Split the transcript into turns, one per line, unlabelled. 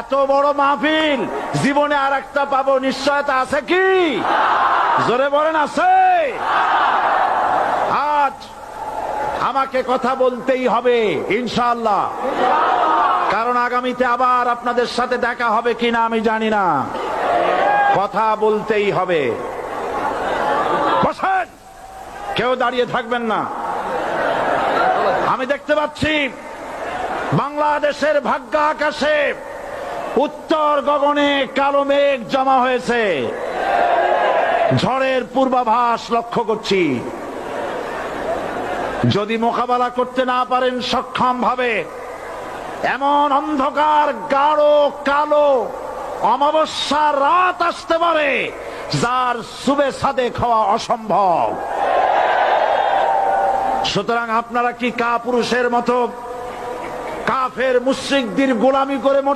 এত বড় মাহফিল জীবনে আর একটা পাবো নিশ্চয়তা আছে কি? জোরে বলেন আছে? আজ আমাকে কথা বলতেই হবে ইনশাআল্লাহ, কারণ আগামীতে আবার আপনাদের সাথে দেখা হবে কিনা আমি জানি না। কথা বলতেই হবে। বসেন, কেউ দাঁড়িয়ে থাকবেন না। আমি দেখতে পাচ্ছি বাংলাদেশের ভাগ্য আকাশে উত্তর গগনে কালো মেঘ জমা হয়েছে, ঝড়ের পূর্বাভাস লক্ষ্য করছি। যদি মোকাবেলা করতে না পারেন সক্ষম ভাবে, এমন অন্ধকার গাঢ় কালো অমাবস্যার রাত আসতে পারে যার সুবে সাদেক হওয়া অসম্ভব। সুতরাং আপনারা কি কাপুরুষের মতো কাফের মুশরিকদের গোলামি করে